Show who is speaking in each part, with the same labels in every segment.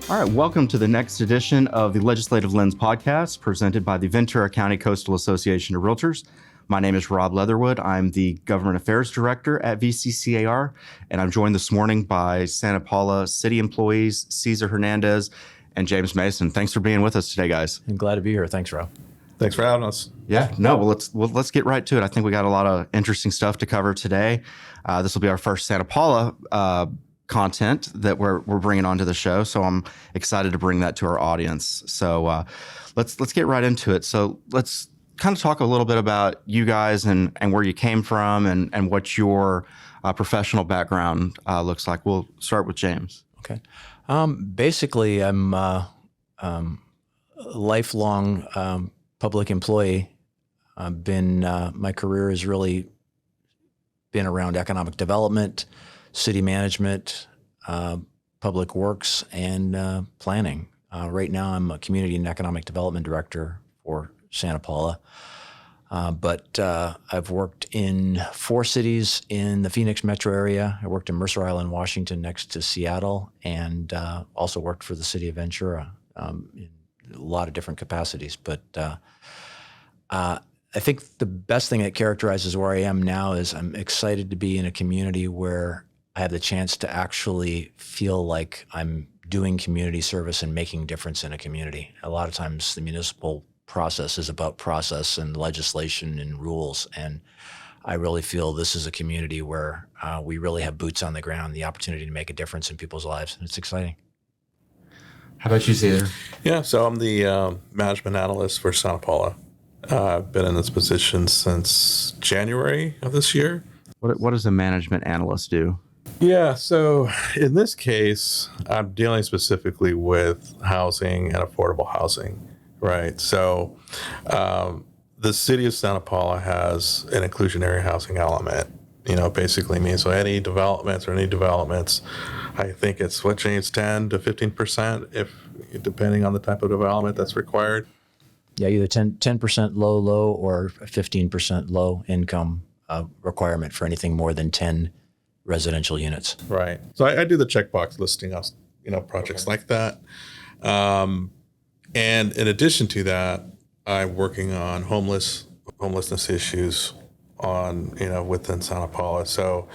Speaker 1: All right, welcome to the next edition of the Legislative Lens podcast presented by the Ventura County Coastal Association of Realtors. My name is Rob Leatherwood. I'm the Government Affairs Director at VCCAR, and I'm joined this morning by Santa Paula City employees Caesar Hernandez and James Mason. Thanks for being with us today, guys.
Speaker 2: I'm glad to be here. Thanks, Rob.
Speaker 3: Thanks for having us.
Speaker 1: Yeah, no, let's get right to it. I think we got a lot of interesting stuff to cover today. This will be our first Santa Paula content that we're bringing onto the show, so I'm excited to bring that to our audience. So let's get right into it. So let's kind of talk a little bit about you guys and where you came from and what your professional background looks like. We'll start with James.
Speaker 2: Okay. Basically, I'm a lifelong public employee. My career has really been around economic development, city management, public works, and planning. Right now, I'm a community and economic development director for Santa Paula. But I've worked in 4 cities in the Phoenix metro area. I worked in Mercer Island, Washington, next to Seattle, and also worked for the city of Ventura in a lot of different capacities. But I think the best thing that characterizes where I am now is I'm excited to be in a community where I have the chance to actually feel like I'm doing community service and making difference in a community. A lot of times the municipal process is about process and legislation and rules, and I really feel this is a community where we really have boots on the ground, the opportunity to make a difference in people's lives, and it's exciting.
Speaker 1: How about you, Caesar?
Speaker 3: Yeah, so I'm the management analyst for Santa Paula. I've been in this position since January of this year.
Speaker 1: What does a management analyst do?
Speaker 3: Yeah, so in this case, I'm dealing specifically with housing and affordable housing, right? So the City of Santa Paula has an inclusionary housing element, basically means so any developments, I think it's what, James, 10 to 15%, depending on the type of development that's required.
Speaker 2: Yeah, either 10% low, or 15% low income requirement for anything more than 10 residential units.
Speaker 3: Right. So I do the checkbox listing of, projects like that. And in addition to that, I'm working on homelessness issues within Santa Paula. So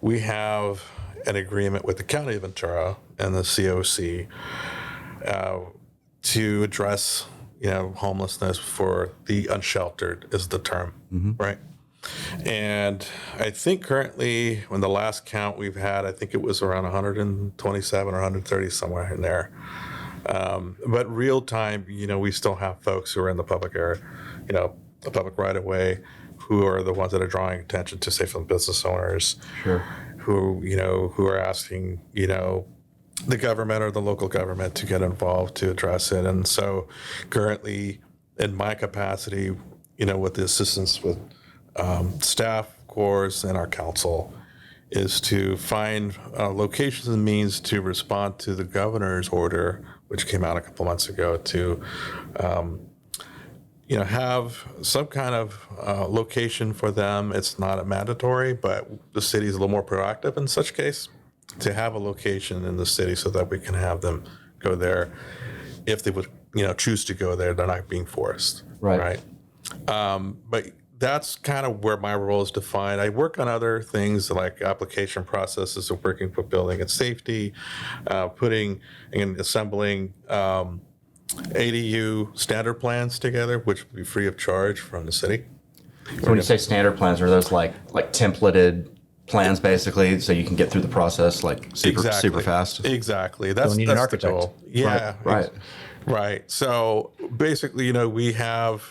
Speaker 3: we have an agreement with the County of Ventura and the COC to address homelessness for the unsheltered is the term, right? And I think currently, when the last count we've had, I think it was around 127 or 130, somewhere in there. But real time, we still have folks who are in the public area, the public right of way, who are the ones that are drawing attention to, say, from business owners,
Speaker 1: Sure.
Speaker 3: who are asking, the government or the local government to get involved to address it. And so currently, in my capacity, with the assistance with staff, of course, and our council, is to find locations and means to respond to the governor's order, which came out a couple months ago, to have some kind of location for them. It's not a mandatory, but the city is a little more proactive in such case to have a location in the city so that we can have them go there if they would, choose to go there. They're not being forced.
Speaker 1: Right.
Speaker 3: But that's kind of where my role is defined. I work on other things like application processes of working with building and safety, putting and assembling ADU standard plans together, which would be free of charge from the city.
Speaker 1: So when you say standard plans, are those like templated plans, basically, so you can get through the process like super fast?
Speaker 3: Exactly. That's
Speaker 2: an architect.
Speaker 3: The goal. Yeah.
Speaker 1: Right.
Speaker 3: So basically, we have,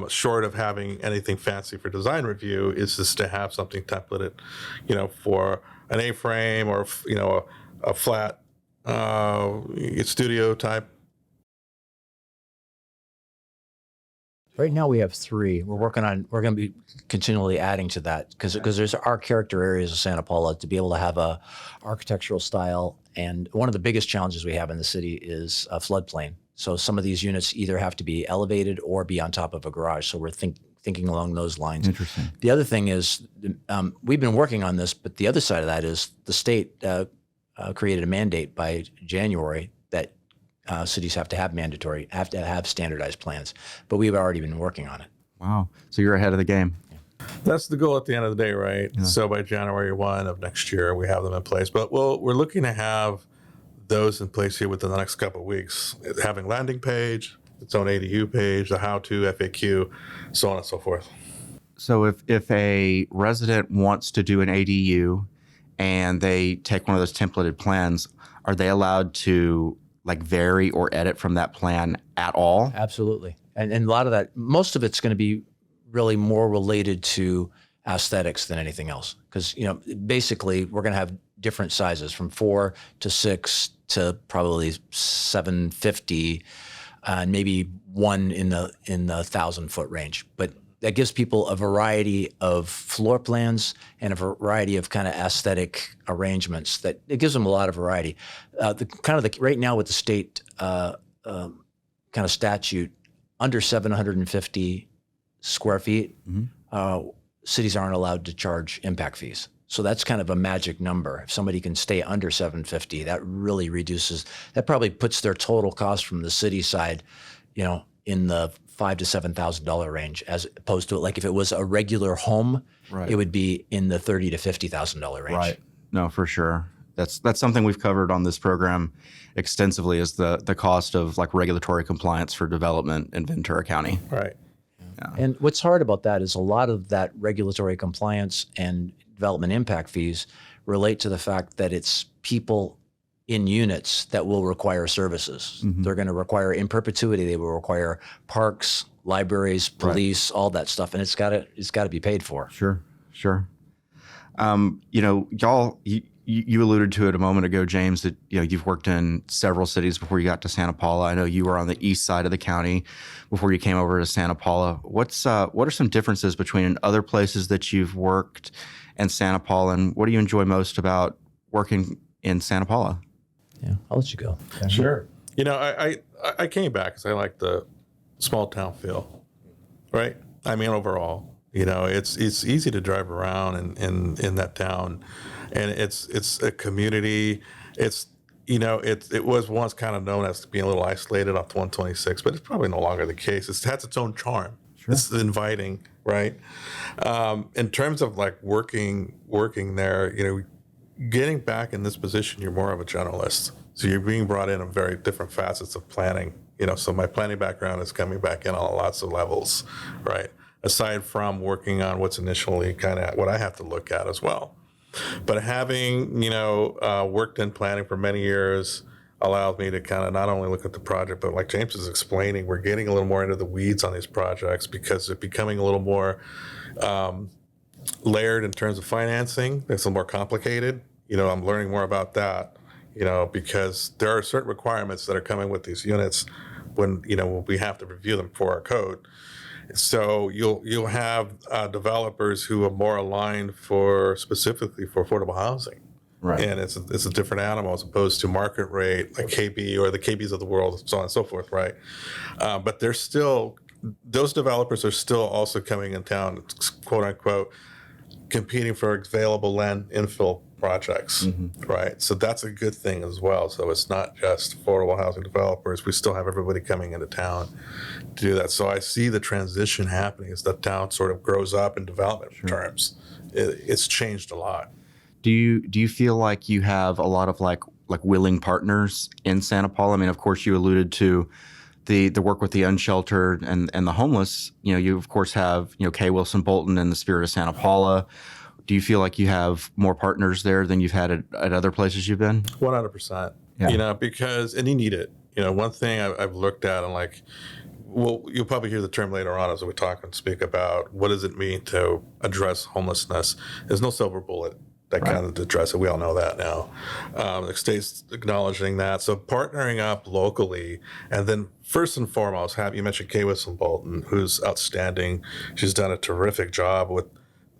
Speaker 3: short of having anything fancy for design review, is just to have something templated, for an A-frame or, a flat studio type.
Speaker 2: Right now we have 3. We're going to be continually adding to that because there's our character areas of Santa Paula to be able to have a architectural style. And one of the biggest challenges we have in the city is a floodplain. So some of these units either have to be elevated or be on top of a garage. So we're thinking along those lines.
Speaker 1: Interesting.
Speaker 2: The other thing is we've been working on this, but the other side of that is the state created a mandate by January that cities have to have standardized plans, but we've already been working on it.
Speaker 1: Wow. So you're ahead of the game.
Speaker 3: That's the goal at the end of the day, right? Yeah. So by January 1 of next year, we have them in place. But we're looking to have those in place here within the next couple of weeks, having landing page, its own ADU page, the how-to, FAQ, so on and so forth.
Speaker 1: So if a resident wants to do an ADU and they take one of those templated plans, are they allowed to like vary or edit from that plan at all?
Speaker 2: Absolutely. And a lot of that, most of it's going to be really more related to aesthetics than anything else. Because, basically we're going to have different sizes from 4 to 6 to probably 750, and maybe one in the 1,000-foot range. But that gives people a variety of floor plans and a variety of kind of aesthetic arrangements. That it gives them a lot of variety. Right now with the state kind of statute, under 750 square feet, cities aren't allowed to charge impact fees. So that's kind of a magic number. If somebody can stay under 750, that really reduces. That probably puts their total cost from the city side, in the $5,000 to $7,000 range, as opposed to like if it was a regular home, right, it would be in the $30,000 to $50,000 range.
Speaker 1: Right. No, for sure. That's something we've covered on this program extensively, is the cost of like regulatory compliance for development in Ventura County.
Speaker 3: Right.
Speaker 2: Yeah. And what's hard about that is a lot of that regulatory compliance and development impact fees relate to the fact that it's people in units that will require services. Mm-hmm. They're going to require in perpetuity. They will require parks, libraries, police, right, all that stuff, and it's got to be paid for.
Speaker 1: Sure. Y'all, you alluded to it a moment ago, James, that you've worked in several cities before you got to Santa Paula. I know you were on the east side of the county before you came over to Santa Paula. What are some differences between other places that you've worked and Santa Paula, and what do you enjoy most about working in Santa Paula?
Speaker 2: Yeah, I'll let you go.
Speaker 3: Okay. Sure. I came back because I like the small town feel, right? I mean, overall, it's easy to drive around in that town, and it's a community. It was once kind of known as being a little isolated off the 126, but it's probably no longer the case. It has its own charm. Sure. It's inviting, right? In terms of like working there, getting back in this position, you're more of a generalist. So you're being brought in very different facets of planning. So my planning background is coming back in on lots of levels, right? Aside from working on what's initially kind of what I have to look at as well. But having, worked in planning for many years allows me to kind of not only look at the project, but like James is explaining, we're getting a little more into the weeds on these projects because they're becoming a little more layered in terms of financing. It's a little more complicated. I'm learning more about that, because there are certain requirements that are coming with these units when we have to review them for our code. So you'll have developers who are more aligned specifically for affordable housing. Right. And it's a different animal as opposed to market rate, like KB or the KBs of the world, so on and so forth, right? But those developers are still also coming in town, quote unquote, competing for available land infill projects, right? So that's a good thing as well. So it's not just affordable housing developers. We still have everybody coming into town to do that. So I see the transition happening as the town sort of grows up in development terms. It's changed a lot.
Speaker 1: Do you feel like you have a lot of like willing partners in Santa Paula? I mean, of course, you alluded to the work with the unsheltered and the homeless. You of course have K. Wilson Bolton and the Spirit of Santa Paula. Do you feel like you have more partners there than you've had at other places you've been?
Speaker 3: 100%. Yeah. Because and you need it. One thing I've looked at and you'll probably hear the term later on as we talk and speak about what does it mean to address homelessness. There's no silver bullet that kind of address it. We all know that now. The state's acknowledging that. So partnering up locally, and then first and foremost, you mentioned Kay Wilson Bolton, who's outstanding. She's done a terrific job with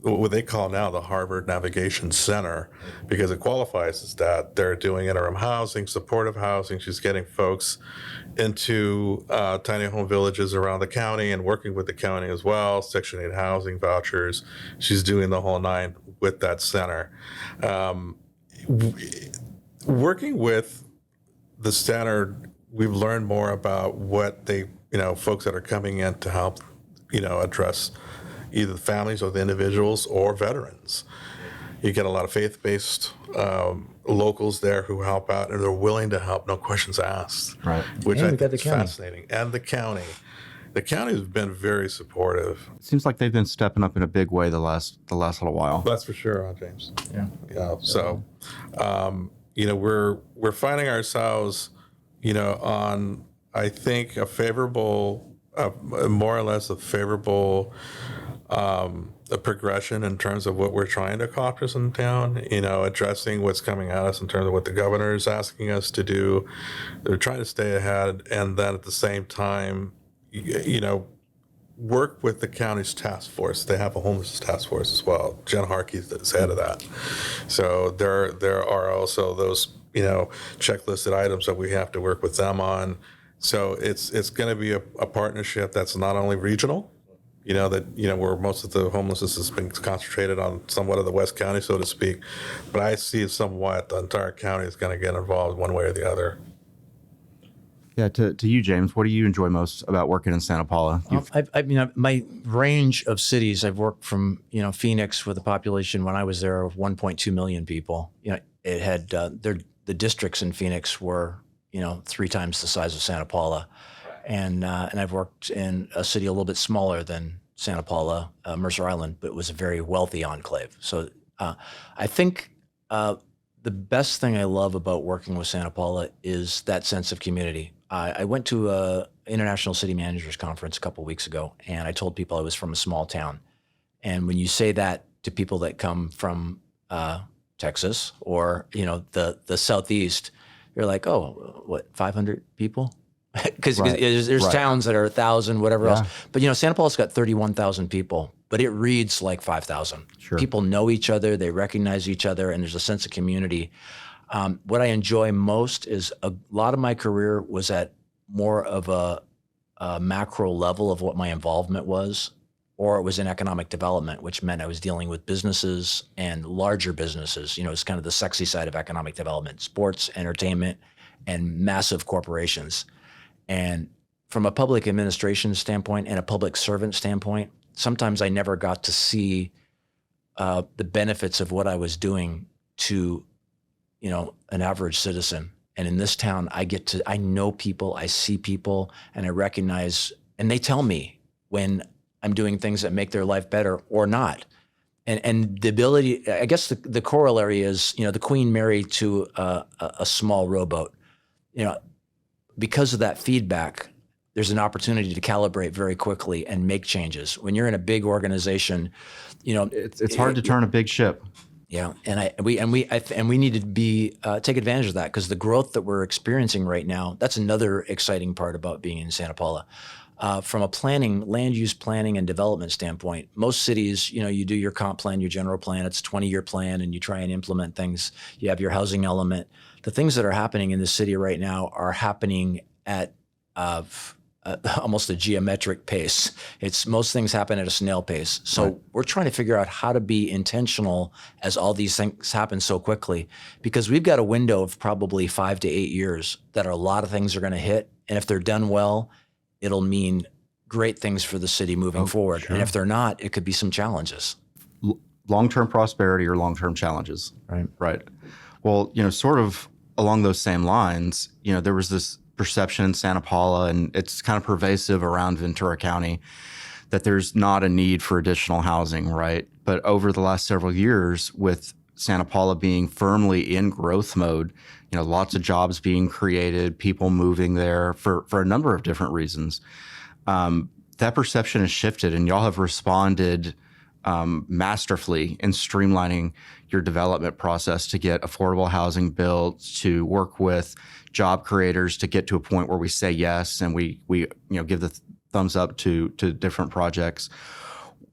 Speaker 3: what they call now the Harvard Navigation Center, because it qualifies as that. They're doing interim housing, supportive housing. She's getting folks into tiny home villages around the county and working with the county as well, Section 8 housing vouchers. She's doing the whole nine with that center. Working with the center we've learned more about what they, folks that are coming in to help, address either the families or the individuals or veterans. You get a lot of faith-based locals there who help out, and they're willing to help, no questions asked.
Speaker 1: Right.
Speaker 3: Which
Speaker 2: And
Speaker 3: I
Speaker 2: we got
Speaker 3: think
Speaker 2: the
Speaker 3: is
Speaker 2: county.
Speaker 3: fascinating. And the county. The county has been very supportive.
Speaker 1: It seems like they've been stepping up in a big way the last little while.
Speaker 3: That's for sure, huh, James?
Speaker 2: Yeah.
Speaker 3: Yeah. So, we're finding ourselves, on, I think, a favorable, more or less a favorable a progression in terms of what we're trying to accomplish in town, addressing what's coming at us in terms of what the governor is asking us to do. They're trying to stay ahead, and then at the same time, work with the county's task force. They have a homeless task force as well. Jen Harkey is head of that. So there are also those, checklisted items that we have to work with them on. So it's going to be a partnership that's not only regional, where most of the homelessness has been concentrated on somewhat of the West County, so to speak. But I see somewhat the entire county is going to get involved one way or the other.
Speaker 1: Yeah, to you, James, what do you enjoy most about working in Santa Paula?
Speaker 2: My range of cities, I've worked from, Phoenix with a population when I was there of 1.2 million people. It had, the districts in Phoenix were, 3 times the size of Santa Paula. And I've worked in a city a little bit smaller than Santa Paula, Mercer Island, but it was a very wealthy enclave. So I think the best thing I love about working with Santa Paula is that sense of community. I went to a International City Managers Conference a couple of weeks ago, and I told people I was from a small town. And when you say that to people that come from Texas or, the Southeast, you're like, oh, what, 500 people? Because there's towns that are 1,000, whatever else. But, Santa Paula's got 31,000 people, but it reads like 5,000.
Speaker 1: Sure.
Speaker 2: People know each other, they recognize each other, and there's a sense of community. What I enjoy most is a lot of my career was at more of a macro level of what my involvement was, or it was in economic development, which meant I was dealing with businesses and larger businesses. It's kind of the sexy side of economic development, sports, entertainment, and massive corporations. And from a public administration standpoint and a public servant standpoint, sometimes I never got to see the benefits of what I was doing to, an average citizen. And in this town, I know people, I see people, and I recognize, and they tell me when I'm doing things that make their life better or not. And the ability, I guess the corollary is, the Queen married to a small rowboat. Because of that feedback, there's an opportunity to calibrate very quickly and make changes. When you're in a big organization,
Speaker 1: It's hard to turn a big ship.
Speaker 2: Yeah, and we need to be take advantage of that, because the growth that we're experiencing right now, that's another exciting part about being in Santa Paula. From a land use planning and development standpoint, most cities, you do your comp plan, your general plan, it's a 20-year plan, and you try and implement things. You have your housing element. The things that are happening in the city right now are happening at almost a geometric pace. Most things happen at a snail pace. So we're trying to figure out how to be intentional as all these things happen so quickly, because we've got a window of probably 5 to 8 years that a lot of things are going to hit. And if they're done well, it'll mean great things for the city moving forward.
Speaker 1: Sure.
Speaker 2: And if they're not, it could be some challenges.
Speaker 1: Long-term prosperity or long-term challenges. Right. Well, sort of along those same lines, there was this perception in Santa Paula, and it's kind of pervasive around Ventura County, that there's not a need for additional housing, right? But over the last several years, with Santa Paula being firmly in growth mode, lots of jobs being created, people moving there for a number of different reasons, that perception has shifted, and y'all have responded masterfully in streamlining your development process to get affordable housing built, to work with job creators to get to a point where we say yes and we give the thumbs up to different projects.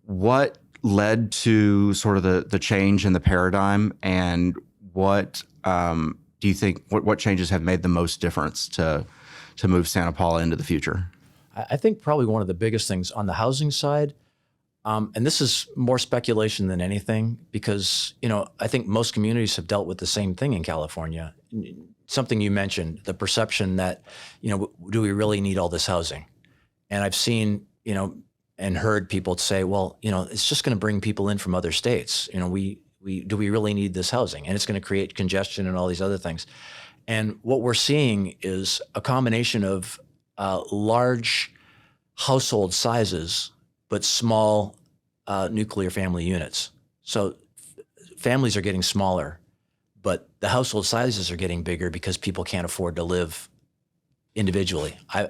Speaker 1: What led to sort of the change in the paradigm, and what do you think, what changes have made the most difference to move Santa Paula into the future?
Speaker 2: I think probably one of the biggest things on the housing side, and this is more speculation than anything, because I think most communities have dealt with the same thing in California. something you mentioned, the perception that, do we really need all this housing? And I've seen, and heard people say, well, it's just going to bring people in from other states. Do we really need this housing? And it's going to create congestion and all these other things. And what we're seeing is a combination of large household sizes, but small nuclear family units. So families are getting smaller, but the household sizes are getting bigger because people can't afford to live individually. You're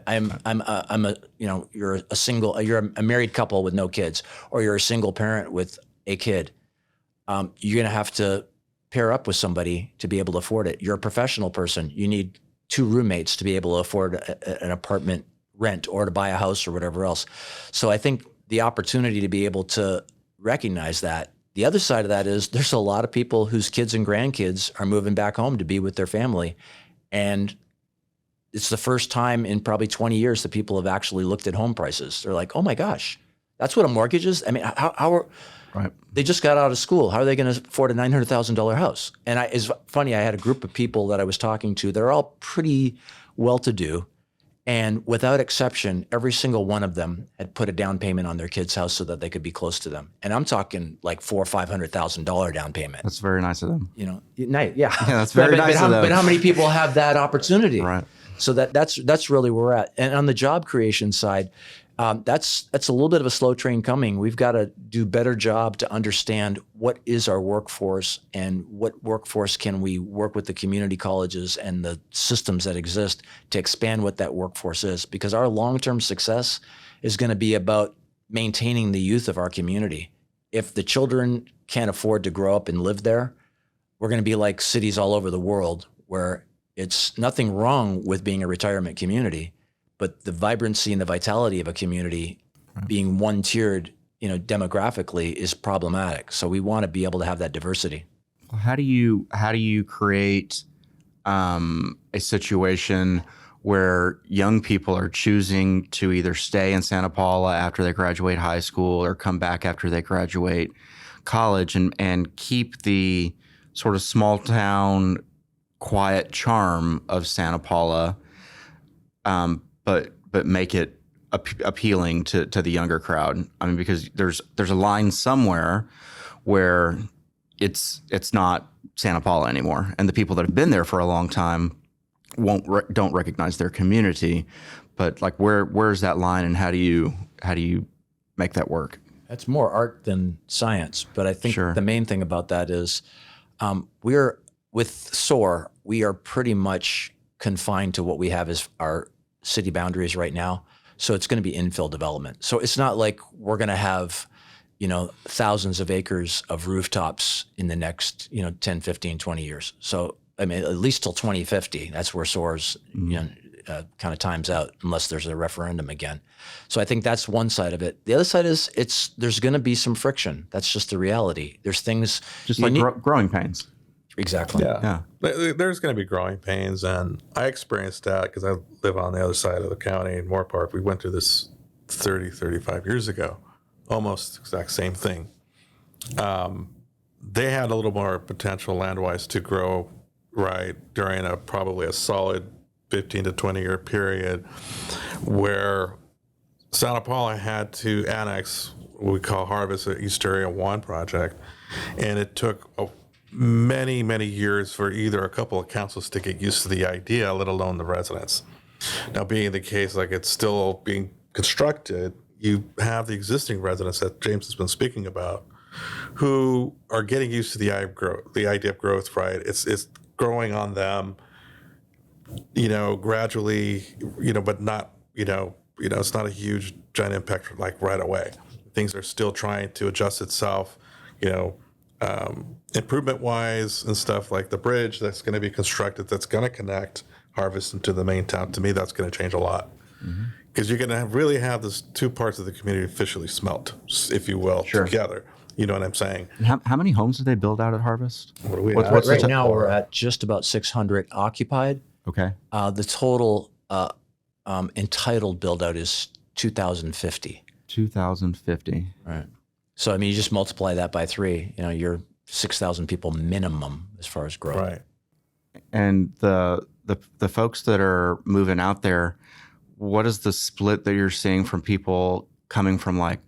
Speaker 2: a married couple with no kids, or you're a single parent with a kid. You're going to have to pair up with somebody to be able to afford it. You're a professional person. You need 2 roommates to be able to afford an apartment rent or to buy a house or whatever else. So I think the opportunity to be able to recognize that. The other side of that is there's a lot of people whose kids and grandkids are moving back home to be with their family. And it's the first time in probably 20 years that people have actually looked at home prices. They're like, oh my gosh, that's what a mortgage is? I mean, how are,
Speaker 1: Right.
Speaker 2: They just got out of school. How are they going to afford a $900,000 house? And it's funny, I had a group of people that I was talking to. They're all pretty well-to-do. And without exception, every single one of them had put a down payment on their kid's house so that they could be close to them. And I'm talking like $400,000 or $500,000 down payment.
Speaker 1: That's very nice of them.
Speaker 2: Yeah,
Speaker 1: that's very nice of them.
Speaker 2: But how many people have that opportunity?
Speaker 1: Right.
Speaker 2: So that's really where we're at. And on the job creation side, that's a little bit of a slow train coming. We've got to do a better job to understand what is our workforce and what workforce can we work with the community colleges and the systems that exist to expand what that workforce is. Because our long-term success is going to be about maintaining the youth of our community. If the children can't afford to grow up and live there, we're going to be like cities all over the world where it's nothing wrong with being a retirement community, but the vibrancy and the vitality of a community being one-tiered, demographically is problematic. So we want to be able to have that diversity.
Speaker 1: How do you create a situation where young people are choosing to either stay in Santa Paula after they graduate high school or come back after they graduate college and keep the sort of small town quiet charm of Santa Paula, but make it appealing to the younger crowd? I mean, because there's a line somewhere where it's not Santa Paula anymore, and the people that have been there for a long time don't recognize their community. But like, where's that line, and how do you make that work?
Speaker 2: That's more art than science, but I think
Speaker 1: Sure.
Speaker 2: the main thing about that is with SOAR, we are pretty much confined to what we have as our city boundaries right now. So it's going to be infill development. So it's not like we're going to have, thousands of acres of rooftops in the next, 10, 15, 20 years. So, I mean, at least till 2050, that's where SOAR's, kind of times out unless there's a referendum again. So I think that's one side of it. The other side is there's going to be some friction. That's just the reality. There's things
Speaker 1: Just like growing pains.
Speaker 2: Exactly.
Speaker 3: Yeah. There's going to be growing pains, and I experienced that because I live on the other side of the county in Moore Park. We went through this 35 years ago, almost exact same thing. They had a little more potential land-wise to grow right during probably a solid 15 to 20 year period where Santa Paula had to annex what we call Harvest East Area 1 project, and it took many, many years for either a couple of councils to get used to the idea, let alone the residents. Now, being the case, like it's still being constructed, you have the existing residents that James has been speaking about who are getting used to the idea of growth, right? It's growing on them, gradually, but not, it's not a huge, giant impact like right away. Things are still trying to adjust itself, improvement-wise and stuff like the bridge that's going to be constructed that's going to connect Harvest into the main town. To me, that's going to change a lot because you're going to really have this two parts of the community officially smelt, if you will, together. You know what I'm saying?
Speaker 1: And how many homes did they build out at Harvest?
Speaker 3: What are we
Speaker 1: What's
Speaker 3: at?
Speaker 2: Right now, we're at just about 600 occupied.
Speaker 1: Okay.
Speaker 2: The total entitled build-out is 2,050.
Speaker 1: 2,050.
Speaker 2: Right. So, I mean, you just multiply that by 3, you're 6,000 people minimum as far as growth.
Speaker 3: Right.
Speaker 1: And the folks that are moving out there, what is the split that you're seeing from people coming from like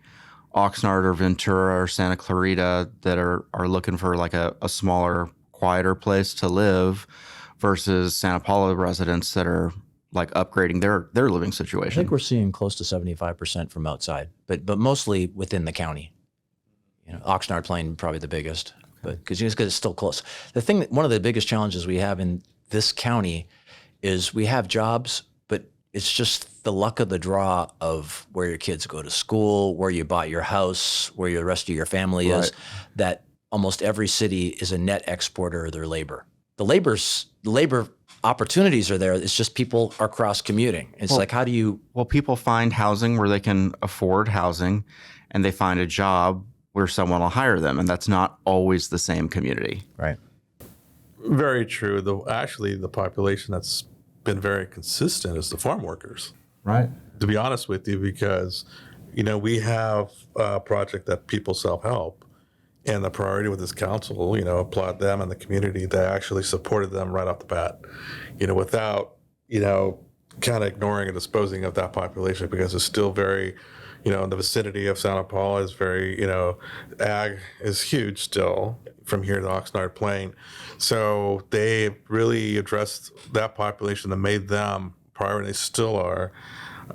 Speaker 1: Oxnard or Ventura or Santa Clarita that are looking for like a smaller, quieter place to live versus Santa Paula residents that are like upgrading their living
Speaker 2: I
Speaker 1: situation?
Speaker 2: think we're seeing close to 75% from outside, but mostly within the county. Oxnard Plain probably the biggest, but because it's still close. One of the biggest challenges we have in this county is we have jobs, but it's just the luck of the draw of where your kids go to school, where you bought your house, where the rest of your family is, that almost every city is a net exporter of their labor. The labor opportunities are there. It's just people are cross commuting. It's like, how do you?
Speaker 1: Well, people find housing where they can afford housing, and they find a job where someone will hire them, and that's not always the same community.
Speaker 2: Right.
Speaker 3: Very true. Though actually, the population that's been very consistent is the farm workers.
Speaker 1: Right.
Speaker 3: To be honest with you, because we have a project that people self-help, and the priority with this council, applaud them and the community that actually supported them right off the bat, without kind of ignoring and disposing of that population, because it's still very, in the vicinity of Santa Paula is very, ag is huge still from here to Oxnard Plain. So they really addressed that population that made them priority. They still are.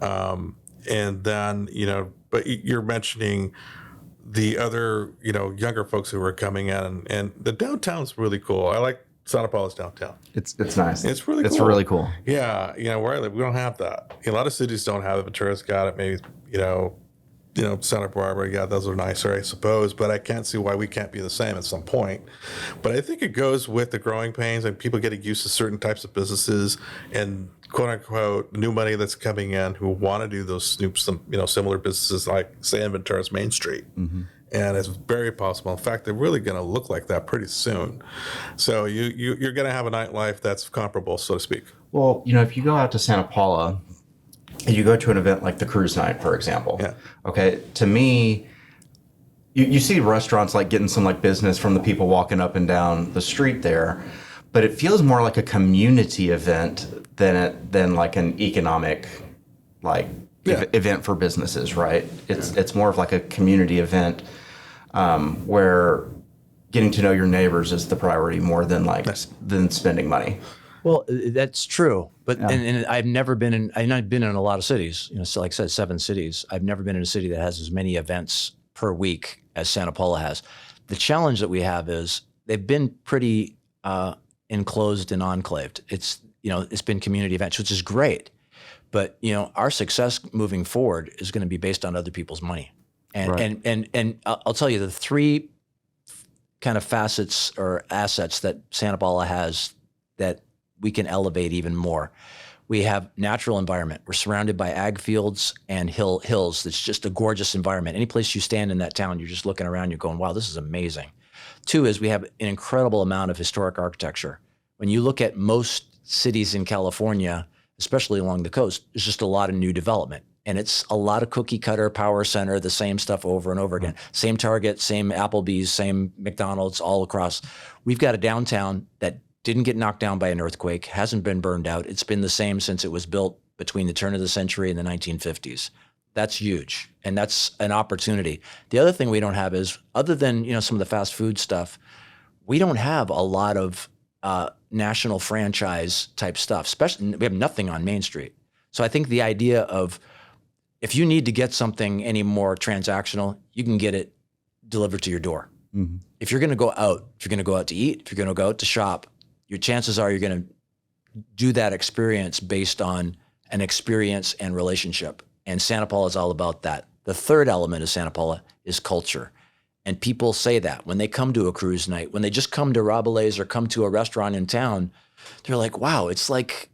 Speaker 3: And then, but you're mentioning the other, younger folks who were coming in, and the downtown's really cool. I like Santa Paula's downtown.
Speaker 1: It's nice.
Speaker 3: It's really cool.
Speaker 1: It's really cool.
Speaker 3: Yeah, where I live, we don't have that. A lot of cities don't have it. Ventura's got it. Maybe Santa Barbara. Yeah, those are nicer, I suppose. But I can't see why we can't be the same at some point. But I think it goes with the growing pains and people getting used to certain types of businesses and quote unquote new money that's coming in who want to do those similar businesses like say in Ventura's Main Street. Mm-hmm. And it's very possible. In fact, they're really going to look like that pretty soon. So you're going to have a nightlife that's comparable, so to speak.
Speaker 1: Well, if you go out to Santa Paula and you go to an event like the cruise night, for example, okay, to me, you see restaurants like getting some like business from the people walking up and down the street there, but it feels more like a community event than like an economic event for businesses, right? It's more of like a community event where getting to know your neighbors is the priority more than than spending money.
Speaker 2: Well, that's true, but and I've been in a lot of cities. So like I said, 7 cities. I've never been in a city that has as many events per week as Santa Paula has. The challenge that we have is they've been pretty enclosed and enclaved. It's been community events, which is great. But our success moving forward is going to be based on other people's money, and I'll tell you the 3 kind of facets or assets that Santa Paula has that we can elevate even more. We have natural environment. We're surrounded by ag fields and hills. It's just a gorgeous environment. Any place you stand in that town, you're just looking around, you're going, wow, this is amazing. 2 is we have an incredible amount of historic architecture. When you look at most cities in California, especially along the coast, there's just a lot of new development. And it's a lot of cookie cutter, power center, the same stuff over and over again. Same Target, same Applebee's, same McDonald's, all across. We've got a downtown that didn't get knocked down by an earthquake, hasn't been burned out. It's been the same since it was built between the turn of the century and the 1950s. That's huge, and that's an opportunity. The other thing we don't have is, other than some of the fast food stuff, we don't have a lot of national franchise type stuff. Especially, we have nothing on Main Street. So I think the idea of if you need to get something any more transactional, you can get it delivered to your door. Mm-hmm. If you're going to go out, to eat, if you're going to go out to shop, your chances are you're going to do that experience based on an experience and relationship. And Santa Paula is all about that. The third element of Santa Paula is culture. And people say that when they come to a cruise night, when they just come to Rabelais or come to a restaurant in town, they're like, wow, it's like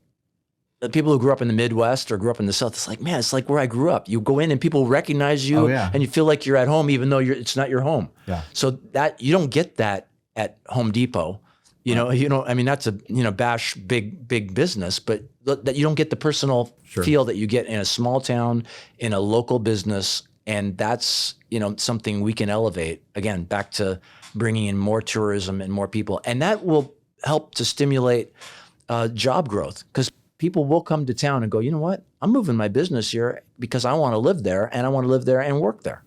Speaker 2: the people who grew up in the Midwest or grew up in the South. It's like, man, it's like where I grew up. You go in and people recognize you and you feel like you're at home, even though it's not your home. Yeah. So that you don't get that at Home Depot. I mean, that's a, bash big business, but that you don't get the personal feel that you get in a small town, in a local business. And that's, something we can elevate, again, back to bringing in more tourism and more people. And that will help to stimulate job growth, because people will come to town and go, you know what? I'm moving my business here because I want to live there, and I want to live there and work there.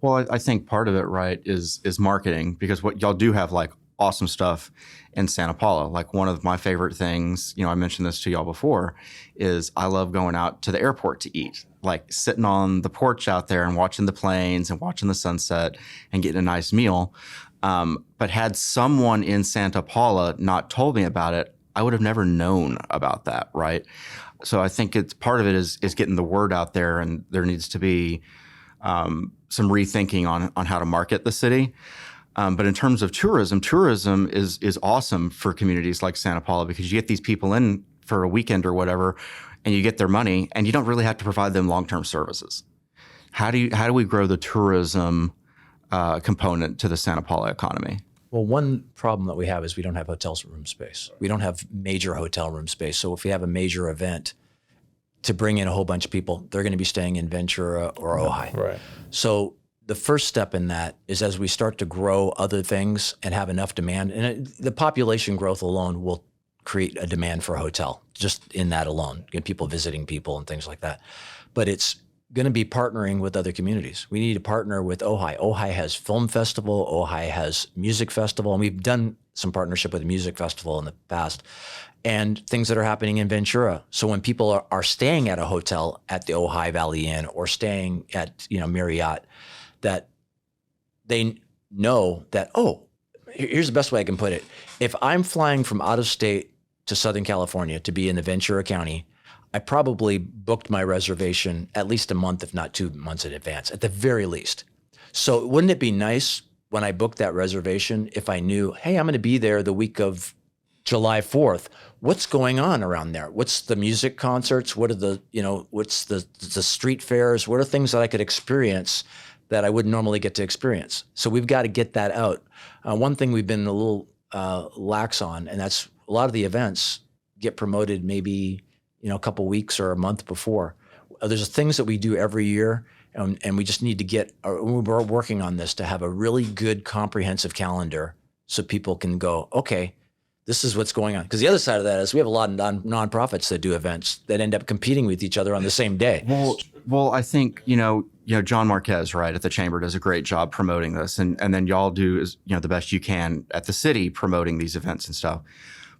Speaker 1: Well, I think part of it, right, is marketing, because what y'all do have like awesome stuff in Santa Paula. Like one of my favorite things, I mentioned this to y'all before, is I love going out to the airport to eat, like sitting on the porch out there and watching the planes and watching the sunset and getting a nice meal. But had someone in Santa Paula not told me about it, I would have never known about that, right? So I think it's part of it is getting the word out there, and there needs to be some rethinking on how to market the city. But in terms of tourism is awesome for communities like Santa Paula, because you get these people in for a weekend or whatever, and you get their money, and you don't really have to provide them long-term services. How do we grow the tourism component to the Santa Paula economy?
Speaker 2: Well, one problem that we have is we don't have hotel room space. We don't have major hotel room space. So if we have a major event to bring in a whole bunch of people, they're going to be staying in Ventura or Ojai.
Speaker 3: Right.
Speaker 2: So the first step in that is, as we start to grow other things and have enough demand, and the population growth alone will create a demand for a hotel, just in that alone, get people visiting people and things like that. But it's going to be partnering with other communities. We need to partner with Ojai. Ojai has film festival. Ojai has music festival. And we've done some partnership with the music festival in the past, and things that are happening in Ventura. So when people are staying at a hotel at the Ojai Valley Inn or staying at, Marriott, that they know that, here's the best way I can put it. If I'm flying from out of state to Southern California to be in the Ventura County, I probably booked my reservation at least a month, if not 2 months in advance, at the very least. So wouldn't it be nice when I booked that reservation if I knew, hey, I'm going to be there the week of July 4th. What's going on around there? What's the music concerts? What are the, what's the street fairs? What are things that I could experience that I wouldn't normally get to experience? So we've got to get that out. One thing we've been a little lax on, and that's a lot of the events get promoted maybe a couple weeks or a month before. There's things that we do every year, and we just need to get, we're working on this to have a really good comprehensive calendar so people can go, okay, this is what's going on. Because the other side of that is we have a lot of nonprofits that do events that end up competing with each other on the same day.
Speaker 1: Well, I think, John Marquez, right, at the Chamber does a great job promoting this. And then y'all do the best you can at the city promoting these events and stuff.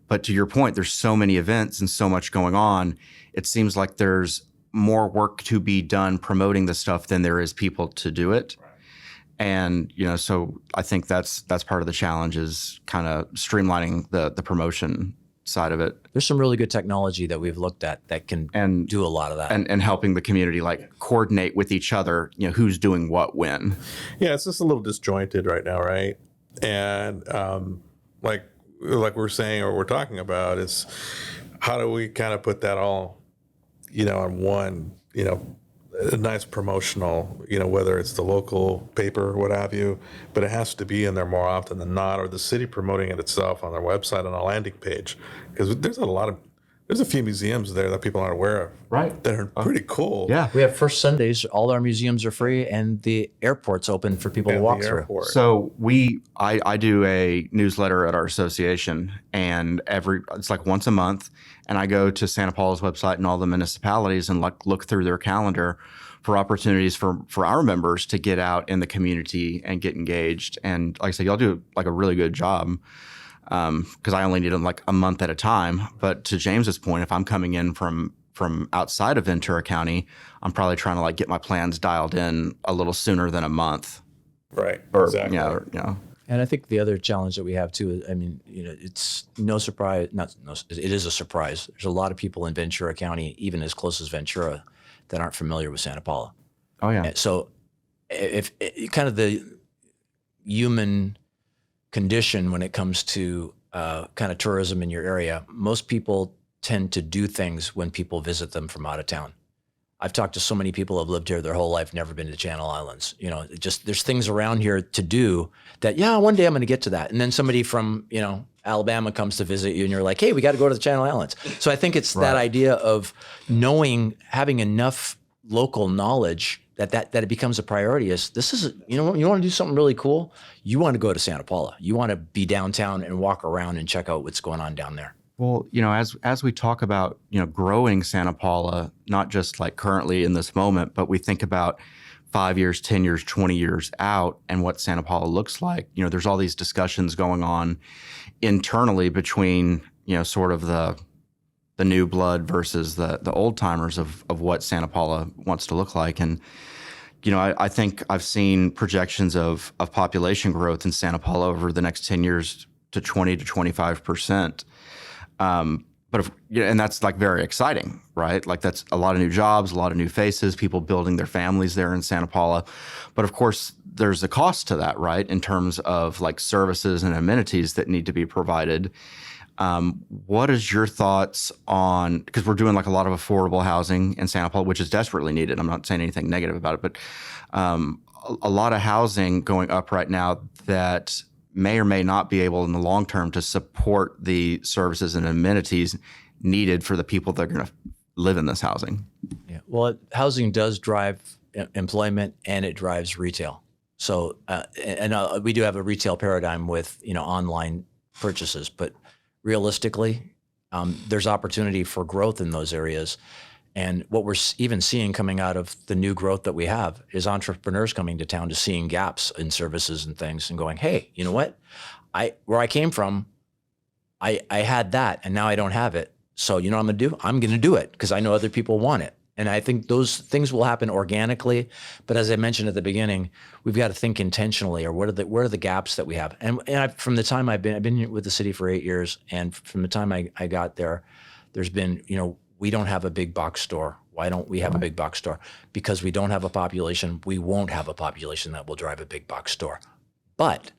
Speaker 1: But to your point, there's so many events and so much going on. It seems like there's more work to be done promoting the stuff than there is people to do it. Right. And, so I think that's part of the challenge, is kind of streamlining the promotion side of it.
Speaker 2: There's some really good technology that we've looked at that can do a lot of that.
Speaker 1: And helping the community coordinate with each other, who's doing what when.
Speaker 3: Yeah, it's just a little disjointed right now, right? And like we're saying, or we're talking about, is how do we kind of put that all, on one, a nice promotional, whether it's the local paper or what have you, but it has to be in there more often than not, or the city promoting it itself on their website on a landing page. Because there's a few museums there that people aren't aware of.
Speaker 1: Right.
Speaker 3: That are pretty cool.
Speaker 1: Yeah.
Speaker 2: We have First Sundays, all our museums are free, and the airport's open for people to walk through.
Speaker 1: So I do a newsletter at our association, and it's like once a month, and I go to Santa Paula's website and all the municipalities and look through their calendar for opportunities for our members to get out in the community and get engaged. And like I said, y'all do a really good job. Because I only need them a month at a time. But to James's point, if I'm coming in from outside of Ventura County, I'm probably trying to get my plans dialed in a little sooner than a month.
Speaker 3: Right.
Speaker 1: Or,
Speaker 3: exactly.
Speaker 2: And I think the other challenge that we have too, it's no surprise, it is a surprise. There's a lot of people in Ventura County, even as close as Ventura, that aren't familiar with Santa Paula.
Speaker 1: Oh yeah.
Speaker 2: And so if kind of the human condition when it comes to kind of tourism in your area, most people tend to do things when people visit them from out of town. I've talked to so many people who have lived here their whole life, never been to Channel Islands. There's things around here to do that, one day I'm going to get to that. And then somebody from, Alabama comes to visit you and you're like, hey, we got to go to the Channel Islands. So I think it's that idea of having enough local knowledge that it becomes a priority is this is, you want to do something really cool. You want to go to Santa Paula. You want to be downtown and walk around and check out what's going on down there.
Speaker 1: Well, as we talk about, growing Santa Paula, not just like currently in this moment, but we think about 5 years, 10 years, 20 years out and what Santa Paula looks like. There's all these discussions going on internally between, sort of the new blood versus the old timers of what Santa Paula wants to look like. And, I think I've seen projections of population growth in Santa Paula over the next 10 years to 20 to 25%. And that's like very exciting, right? Like that's a lot of new jobs, a lot of new faces, people building their families there in Santa Paula. But of course, there's a cost to that, right? In terms of like services and amenities that need to be provided. What is your thoughts on, because we're doing like a lot of affordable housing in Santa Paula, which is desperately needed. I'm not saying anything negative about it, but a lot of housing going up right now that may or may not be able in the long term to support the services and amenities needed for the people that are going to live in this housing.
Speaker 2: Yeah. Well, housing does drive employment and it drives retail. So, we do have a retail paradigm with, online purchases, but realistically, there's opportunity for growth in those areas. And what we're even seeing coming out of the new growth that we have is entrepreneurs coming to town to seeing gaps in services and things and going, hey, you know what? Where I came from, I had that and now I don't have it. So you know what I'm gonna do? I'm gonna do it because I know other people want it. And I think those things will happen organically. But as I mentioned at the beginning, we've got to think intentionally, or what are the gaps that we have? And from the time I've been with the city for 8 years, and from the time I got there, there's been, we don't have a big box store. Why don't we have a big box store? Because we don't have a population. We won't have a population that will drive a big box store. But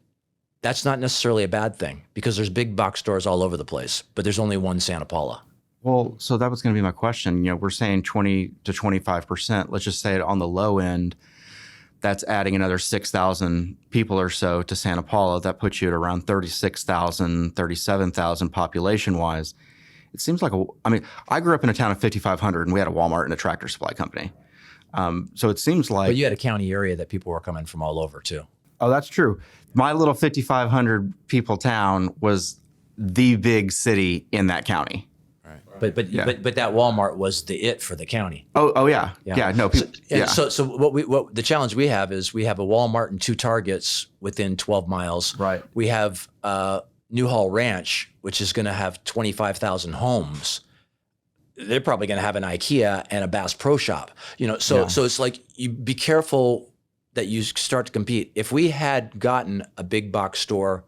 Speaker 2: that's not necessarily a bad thing because there's big box stores all over the place, but there's only one Santa Paula.
Speaker 1: Well, so that was going to be my question. We're saying 20 to 25%. Let's just say it on the low end, that's adding another 6,000 people or so to Santa Paula. That puts you at around 36,000, 37,000 population-wise. It seems like I grew up in a town of 5,500 and we had a Walmart and a Tractor Supply company. So it seems like.
Speaker 2: But you had a county area that people were coming from all over too.
Speaker 1: Oh, that's true. My little 5,500 people town was the big city in that county.
Speaker 2: But that Walmart was the it for the county.
Speaker 1: Oh yeah. No.
Speaker 2: So what the challenge we have is we have a Walmart and 2 Targets within 12 miles.
Speaker 1: Right.
Speaker 2: We have Newhall Ranch, which is going to have 25,000 homes. They're probably going to have an IKEA and a Bass Pro Shop. So it's like you be careful that you start to compete. If we had gotten a big box store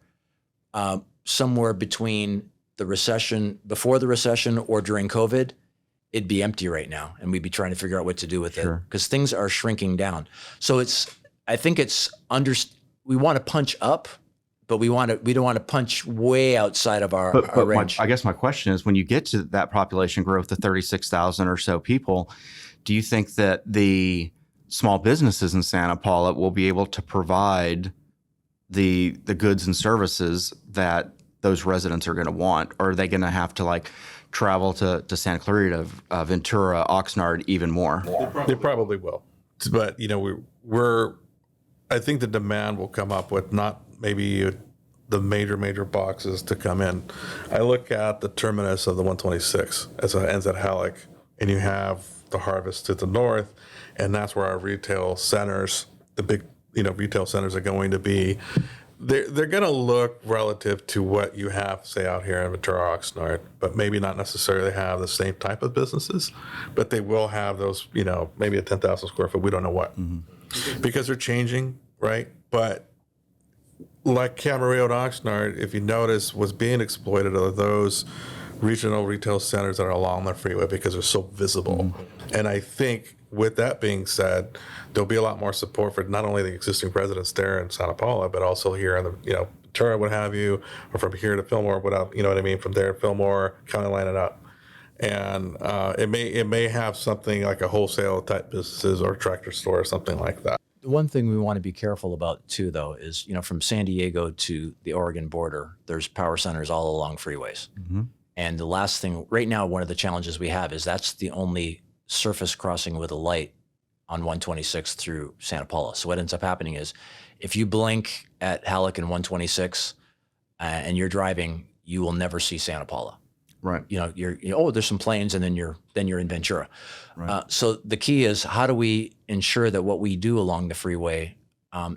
Speaker 2: somewhere between the recession, before the recession or during COVID, it'd be empty right now. And we'd be trying to figure out what to do with it because things are shrinking down. So I think we want to punch up, but we don't want to punch way outside of our range.
Speaker 1: I guess my question is, when you get to that population growth, the 36,000 or so people, do you think that the small businesses in Santa Paula will be able to provide the goods and services that those residents are going to want? Or are they going to have to travel to Santa Clarita, Ventura, Oxnard even more?
Speaker 3: They probably will. But, I think the demand will come up with not maybe the major boxes to come in. I look at the terminus of the 126 as it ends at Halleck, and you have the Harvest to the north, and that's where our retail centers, the big, retail centers are going to be. They're going to look relative to what you have, say, out here in Ventura, Oxnard, but maybe not necessarily have the same type of businesses, but they will have those, maybe a 10,000 square foot, we don't know what, because they're changing, right? But like Camarillo and Oxnard, if you notice, what's being exploited are those regional retail centers that are along the freeway because they're so visible. And I think with that being said, there'll be a lot more support for not only the existing residents there in Santa Paula, but also here in the, Ventura, what have you, or from here to Fillmore, from there to Fillmore, kind of line it up. And it may have something like a wholesale type businesses or a tractor store or something like that.
Speaker 2: The one thing we want to be careful about too, though, is, from San Diego to the Oregon border, there's power centers all along freeways. And the last thing right now, one of the challenges we have is that's the only surface crossing with a light on 126 through Santa Paula. So what ends up happening is if you blink at Halleck and 126 and you're driving, you will never see Santa Paula.
Speaker 1: Right.
Speaker 2: There's some planes, and then you're in Ventura.
Speaker 1: Right.
Speaker 2: So the key is, how do we ensure that what we do along the freeway,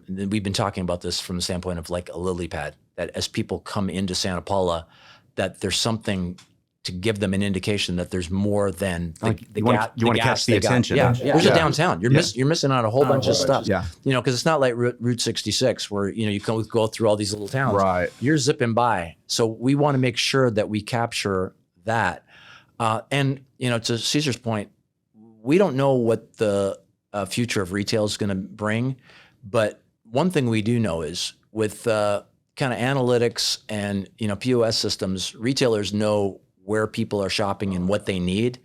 Speaker 2: we've been talking about this from the standpoint of like a lily pad, that as people come into Santa Paula, that there's something to give them an indication that there's more than
Speaker 1: you want to catch the attention.
Speaker 2: There's a downtown. You're missing out a whole bunch of stuff.
Speaker 1: Yeah.
Speaker 2: Because it's not like Route 66 where you can go through all these little towns.
Speaker 1: Right.
Speaker 2: You're zipping by. So we want to make sure that we capture that. And to Caesar's point, we don't know what the future of retail is going to bring, but one thing we do know is with kind of analytics and POS systems, retailers know where people are shopping and what they need.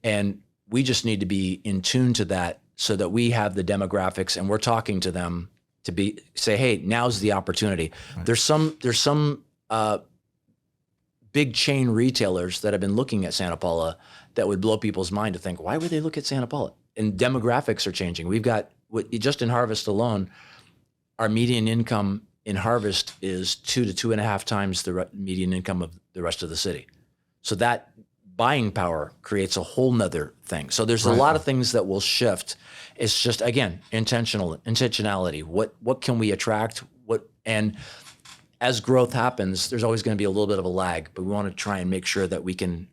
Speaker 2: And we just need to be in tune to that so that we have the demographics and we're talking to them to say, hey, now's the opportunity. Right. There's some big chain retailers that have been looking at Santa Paula that would blow people's mind to think, why would they look at Santa Paula? And demographics are changing. We've got, just in Harvest alone, our median income in Harvest is 2 to 2.5 times the median income of the rest of the city. So that buying power creates a whole nother thing. So there's a lot of things that will shift. It's just, again, intentionality. What can we attract? And as growth happens, there's always going to be a little bit of a lag, but we want to try and make sure that we can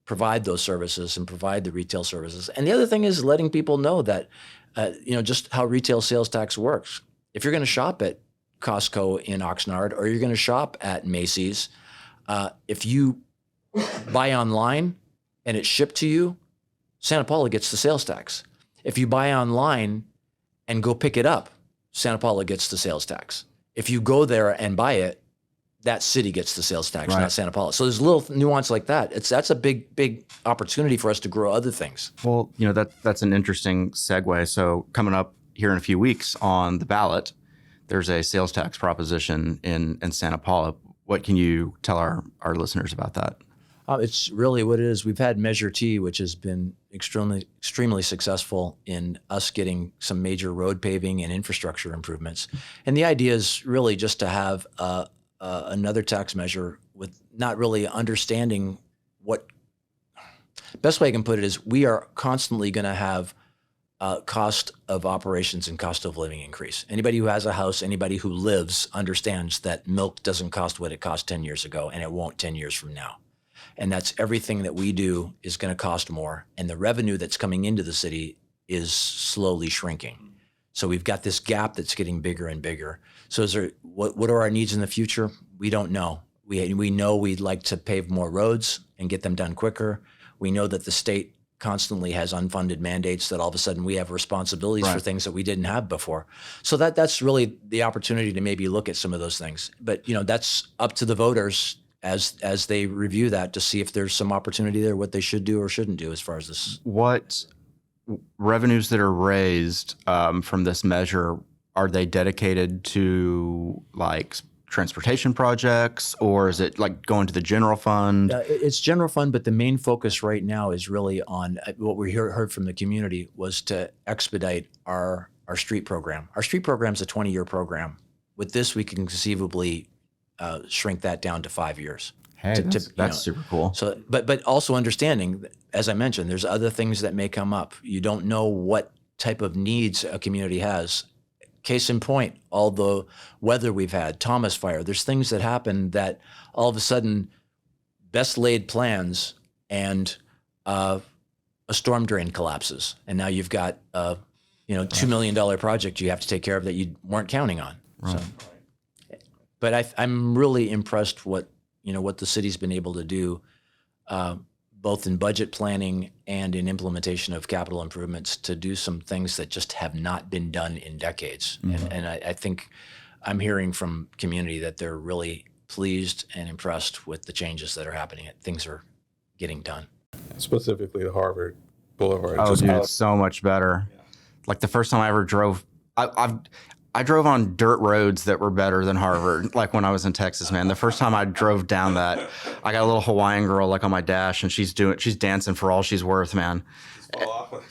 Speaker 2: provide those services and provide the retail services. And the other thing is letting people know that, just how retail sales tax works. If you're going to shop at Costco in Oxnard, or you're going to shop at Macy's, if you buy online and it's shipped to you, Santa Paula gets the sales tax. If you buy online and go pick it up, Santa Paula gets the sales tax. If you go there and buy it, that city gets the sales tax, not Santa Paula. So there's a little nuance like that. That's a big opportunity for us to grow other things.
Speaker 1: Well, that's an interesting segue. So coming up here in a few weeks on the ballot, there's a sales tax proposition in Santa Paula. What can you tell our listeners about that?
Speaker 2: It's really what it is. We've had Measure T, which has been extremely successful in us getting some major road paving and infrastructure improvements. And the idea is really just to have another tax measure with not really understanding what. Best way I can put it is we are constantly going to have cost of operations and cost of living increase. Anybody who has a house, anybody who lives understands that milk doesn't cost what it cost 10 years ago, and it won't 10 years from now. And that's everything that we do is going to cost more. And the revenue that's coming into the city is slowly shrinking. So we've got this gap that's getting bigger and bigger. So what are our needs in the future? We don't know. We know we'd like to pave more roads and get them done quicker. We know that the state constantly has unfunded mandates that all of a sudden we have responsibilities for things that we didn't have before. So that's really the opportunity to maybe look at some of those things. But that's up to the voters as they review that to see if there's some opportunity there, what they should do or shouldn't do as far as this.
Speaker 1: What revenues that are raised from this measure, are they dedicated to like transportation projects, or is it like going to the general fund?
Speaker 2: It's general fund, but the main focus right now is really on what we heard from the community was to expedite our street program. Our street program is a 20-year program. With this, we can conceivably shrink that down to 5 years.
Speaker 1: Hey, that's super cool.
Speaker 2: So, but also understanding, as I mentioned, there's other things that may come up. You don't know what type of needs a community has. Case in point, all the weather we've had, Thomas Fire, there's things that happen that all of a sudden, best laid plans and a storm drain collapses. And now you've got $2 million project you have to take care of that you weren't counting on.
Speaker 1: Right.
Speaker 2: So, but I'm really impressed what the city's been able to do, both in budget planning and in implementation of capital improvements to do some things that just have not been done in decades. Mm-hmm. And I think I'm hearing from community that they're really pleased and impressed with the changes that are happening. Things are getting done.
Speaker 3: Specifically the Harvard Boulevard.
Speaker 1: Oh, dude, it's so much better. Yeah. Like the first time I ever drove, I I drove on dirt roads that were better than Harvard. Like when I was in Texas, man, the first time I drove down that, I got a little Hawaiian girl like on my dash, and she's dancing for all she's worth, man.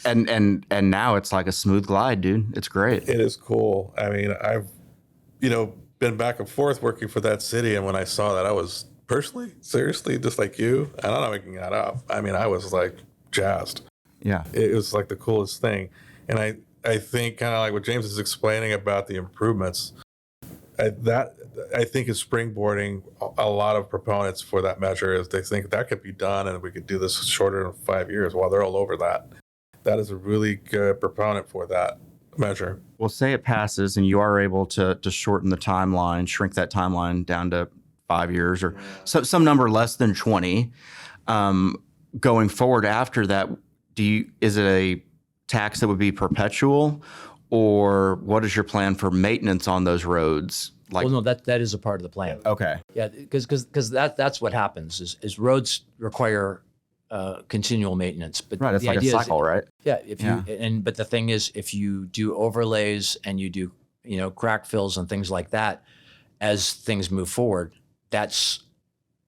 Speaker 1: And now it's like a smooth glide, dude. It's great.
Speaker 3: It is cool. I mean, I've, been back and forth working for that city. And when I saw that, I was personally, seriously, just like you, and I'm not making that up. I mean, I was like jazzed.
Speaker 1: Yeah.
Speaker 3: It was like the coolest thing. And I think kind of like what James is explaining about the improvements, I think is springboarding a lot of proponents for that measure, is they think that could be done and we could do this shorter than 5 years. While they're all over that. That is a really good proponent for that measure.
Speaker 1: Well, say it passes and you are able to shorten the timeline, shrink that timeline down to 5 years or some number less than 20. Going forward after that, is it a tax that would be perpetual, or what is your plan for maintenance on those roads?
Speaker 2: Well, no, that is a part of the plan.
Speaker 1: Okay.
Speaker 2: Yeah, because that's what happens is roads require continual maintenance. But
Speaker 1: Right, it's
Speaker 2: the
Speaker 1: like a
Speaker 2: idea
Speaker 1: cycle,
Speaker 2: is,
Speaker 1: right?
Speaker 2: Yeah, but the thing is, if you do overlays and you do crack fills and things like that, as things move forward, that's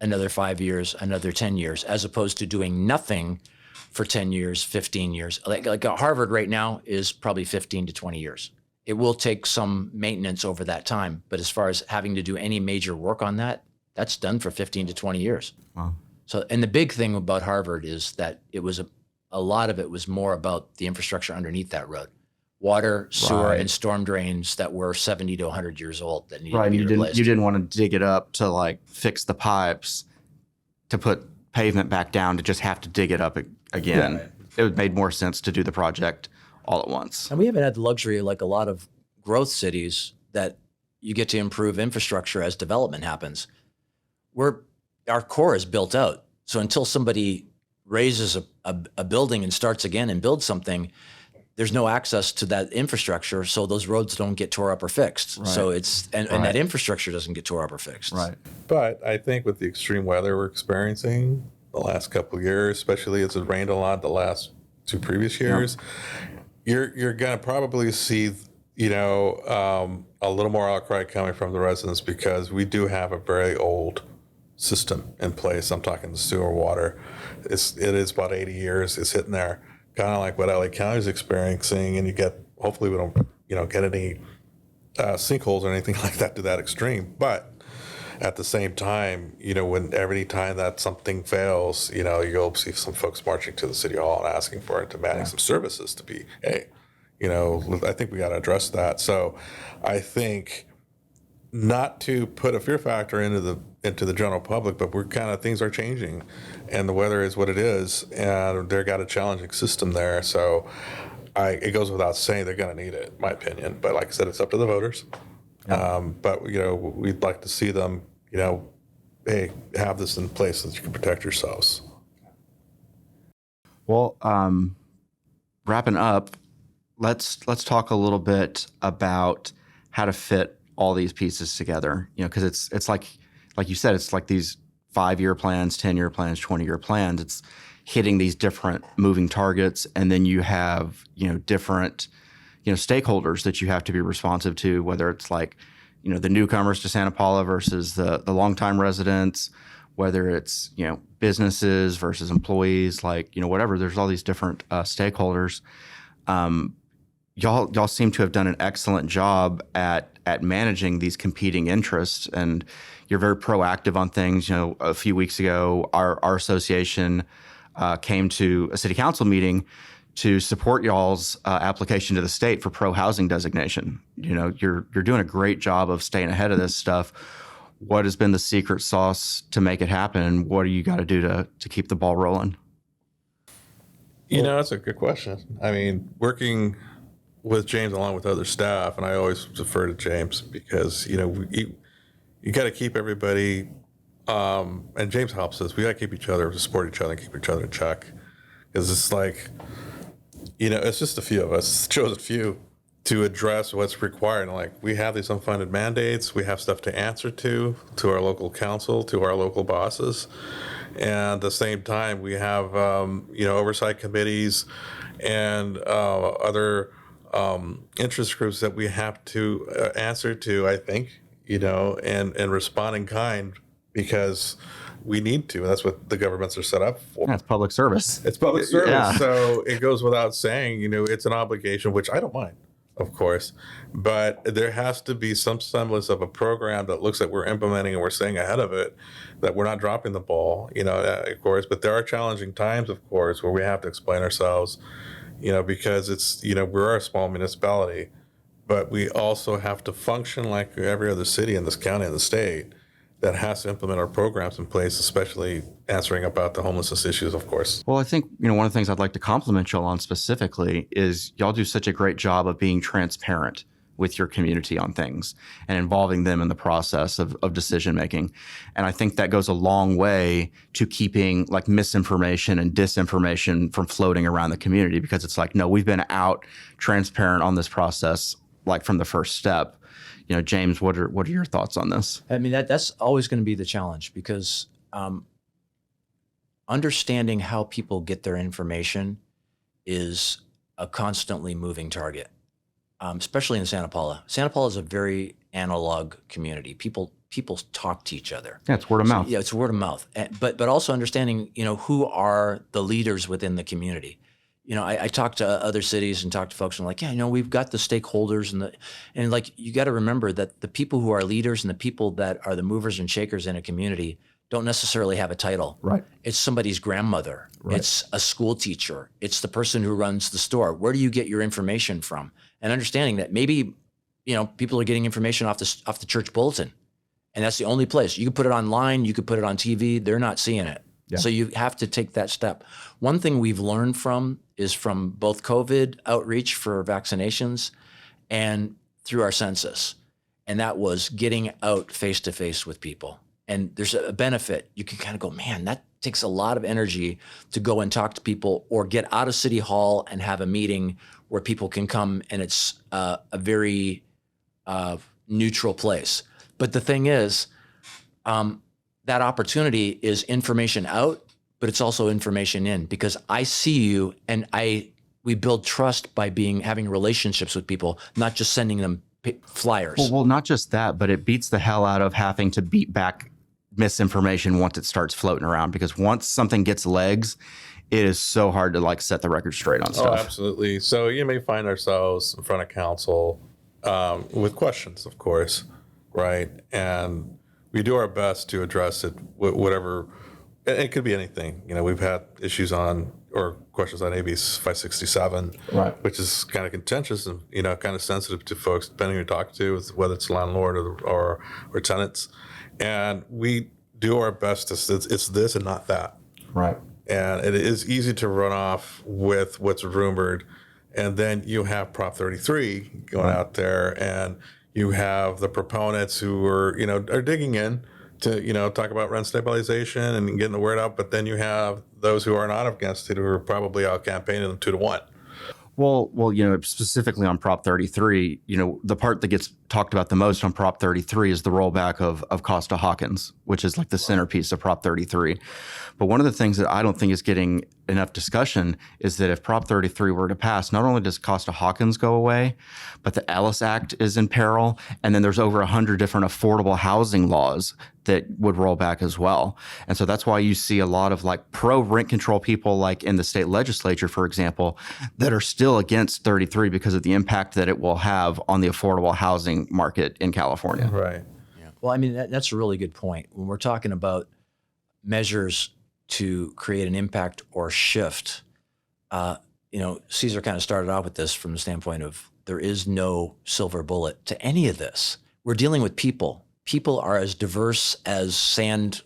Speaker 2: another 5 years, another 10 years, as opposed to doing nothing for 10 years, 15 years. Like Harvard right now is probably 15 to 20 years. It will take some maintenance over that time, but as far as having to do any major work on that, that's done for 15 to 20 years.
Speaker 1: Wow.
Speaker 2: So, and the big thing about Harvard is that it was a lot of it was more about the infrastructure underneath that road. Water, sewer,
Speaker 1: Right.
Speaker 2: and storm drains that were 70 to 100 years old that needed
Speaker 1: Right.
Speaker 2: to be replaced.
Speaker 1: You didn't want to dig it up to like fix the pipes to put pavement back down to just have to dig it up again. Yeah. It made more sense to do the project all at once.
Speaker 2: And we haven't had the luxury like a lot of growth cities that you get to improve infrastructure as development happens. Our core is built out. So until somebody raises a building and starts again and builds something, there's no access to that infrastructure. So those roads don't get tore up or fixed.
Speaker 1: Right.
Speaker 2: So and that infrastructure doesn't get tore up or fixed.
Speaker 1: Right.
Speaker 3: But I think with the extreme weather we're experiencing the last couple of years, especially as it rained a lot the last 2 previous years, you're going to probably see, a little more outcry coming from the residents, because we do have a very old system in place. I'm talking the sewer water. It is about 80 years. It's hitting there, kind of like what LA County is experiencing. And hopefully we don't, get any sinkholes or anything like that to that extreme. But at the same time, when every time that something fails, you'll see some folks marching to the city hall and asking for it, demanding some services to be, hey, I think we got to address that. So I think not to put a fear factor into the general public, but things are changing, and the weather is what it is, and they've got a challenging system there. So it goes without saying they're going to need it, in my opinion. But like I said, it's up to the voters. Yeah. But we'd like to see them, hey, have this in place so that you can protect yourselves.
Speaker 1: Well, wrapping up, let's talk a little bit about how to fit all these pieces together. Because it's like you said, it's like these 5-year plans, 10-year plans, 20-year plans. It's hitting these different moving targets, and then you have different stakeholders that you have to be responsive to, whether it's like the newcomers to Santa Paula versus the longtime residents, whether it's businesses versus employees, whatever. There's all these different stakeholders. Y'all seem to have done an excellent job at managing these competing interests, and you're very proactive on things. A few weeks ago, our association came to a city council meeting to support y'all's application to the state for pro-housing designation. You're doing a great job of staying ahead of this stuff. What has been the secret sauce to make it happen? What do you got to do to keep the ball rolling?
Speaker 3: That's a good question. I mean, working with James along with other staff, and I always defer to James because, you got to keep everybody, and James helps us. We got to keep each other, support each other, and keep each other in check. Because it's like, it's just a few of us, chosen few, to address what's required. And like, we have these unfunded mandates. We have stuff to answer to our local council, to our local bosses. And at the same time, we have, oversight committees and other interest groups that we have to answer to, I think, and respond in kind, because we need to. That's what the governments are set up for.
Speaker 1: Yeah, it's public service.
Speaker 3: It's public service.
Speaker 1: Yeah.
Speaker 3: So it goes without saying, it's an obligation, which I don't mind, of course. But there has to be some semblance of a program that looks like we're implementing and we're staying ahead of it, that we're not dropping the ball, of course. But there are challenging times, of course, where we have to explain ourselves, because it's, we're a small municipality, but we also have to function like every other city in this county and the state that has to implement our programs in place, especially answering about the homelessness issues, of course.
Speaker 1: Well, I think, one of the things I'd like to compliment y'all on specifically is y'all do such a great job of being transparent with your community on things and involving them in the process of decision making. And I think that goes a long way to keeping like misinformation and disinformation from floating around the community, because it's like, no, we've been out transparent on this process, like from the first step. James, what are your thoughts on this?
Speaker 2: I mean, that's always going to be the challenge, because understanding how people get their information is a constantly moving target, especially in Santa Paula. Santa Paula is a very analog community. People talk to each other.
Speaker 1: Yeah, it's word of mouth.
Speaker 2: Yeah, it's word of mouth. But also understanding, who are the leaders within the community. I talk to other cities and talk to folks, and I'm like, yeah, we've got the stakeholders and like, you got to remember that the people who are leaders and the people that are the movers and shakers in a community don't necessarily have a title.
Speaker 1: Right.
Speaker 2: It's somebody's grandmother. Right. It's a school teacher. It's the person who runs the store. Where do you get your information from? And understanding that maybe, people are getting information off the church bulletin, and that's the only place. You could put it online. You could put it on TV. They're not seeing it. Yeah. So you have to take that step. One thing we've learned from both COVID outreach for vaccinations and through our census, and that was getting out face to face with people. And there's a benefit. You can kind of go, man, that takes a lot of energy to go and talk to people, or get out of City Hall and have a meeting where people can come, and it's a very neutral place. But the thing is, that opportunity is information out, but it's also information in, because I see you, and we build trust by having relationships with people, not just sending them flyers.
Speaker 1: Well, not just that, but it beats the hell out of having to beat back misinformation once it starts floating around, because once something gets legs, it is so hard to like set the record straight on stuff.
Speaker 3: Oh, absolutely. So you may find ourselves in front of council with questions, of course, right? And we do our best to address it, whatever. It could be anything. We've had issues on, or questions on AB 567,
Speaker 1: right,
Speaker 3: which is kind of contentious and, kind of sensitive to folks, depending who you talk to, whether it's landlord or tenants. And we do our best to, it's this and not that.
Speaker 1: Right.
Speaker 3: And it is easy to run off with what's rumored. And then you have Prop 33 going
Speaker 1: right
Speaker 3: out there, and you have the proponents who are digging in to, talk about rent stabilization and getting the word out. But then you have those who are not against it, who are probably out campaigning them 2-1.
Speaker 1: Well, specifically on Prop 33, the part that gets talked about the most on Prop 33 is the rollback of Costa-Hawkins, which is like the centerpiece of Prop 33. But one of the things that I don't think is getting enough discussion is that if Prop 33 were to pass, not only does Costa-Hawkins go away, but the Ellis Act is in peril. And then there's over 100 different affordable housing laws that would roll back as well. And so that's why you see a lot of like pro rent control people, like in the state legislature, for example, that are still against 33 because of the impact that it will have on the affordable housing market in California.
Speaker 3: Right.
Speaker 2: Yeah. Well, I mean, that's a really good point. When we're talking about measures to create an impact or shift, Caesar kind of started out with this from the standpoint of there is no silver bullet to any of this. We're dealing with people. People are as diverse as sand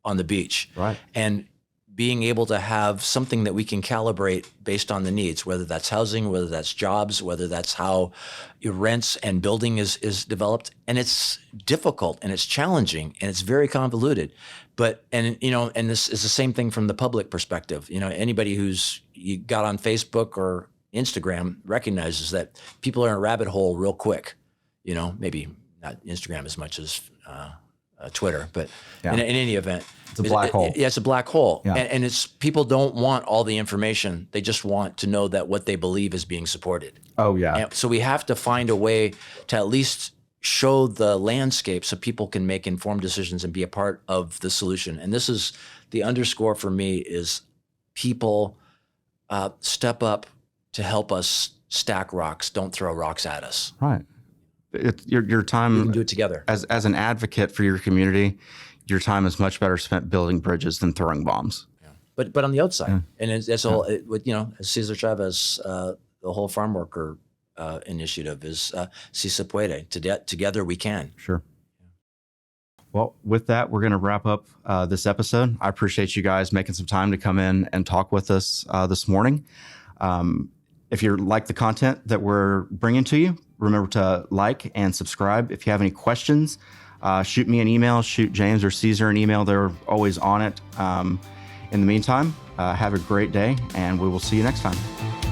Speaker 2: on the beach.
Speaker 1: Right.
Speaker 2: And being able to have something that we can calibrate based on the needs, whether that's housing, whether that's jobs, whether that's how your rents and building is developed. And it's difficult and it's challenging and it's very convoluted. But, and this is the same thing from the public perspective. Anybody you got on Facebook or Instagram recognizes that people are in a rabbit hole real quick. Maybe not Instagram as much as Twitter, but
Speaker 1: Yeah.
Speaker 2: in any event,
Speaker 1: It's a black hole.
Speaker 2: Yeah, it's a black hole,
Speaker 1: Yeah.
Speaker 2: and it's people don't want all the information. They just want to know that what they believe is being supported.
Speaker 1: Oh yeah.
Speaker 2: And so we have to find a way to at least show the landscape so people can make informed decisions and be a part of the solution. And this is the underscore for me is people step up to help us stack rocks. Don't throw rocks at us.
Speaker 1: Right. It's your
Speaker 2: We
Speaker 1: time
Speaker 2: can do it together.
Speaker 1: as an advocate for your community. Your time is much better spent building bridges than throwing bombs.
Speaker 2: But on the outside, and it's all as Cesar Chavez, the whole farm worker initiative is si se puede. Together we can.
Speaker 1: Sure. Well, with that, we're going to wrap up this episode. I appreciate you guys making some time to come in and talk with us this morning. If you like the content that we're bringing to you, remember to like and subscribe. If you have any questions, shoot me an email, shoot James or Caesar an email. They're always on it. In the meantime, have a great day, and we will see you next time.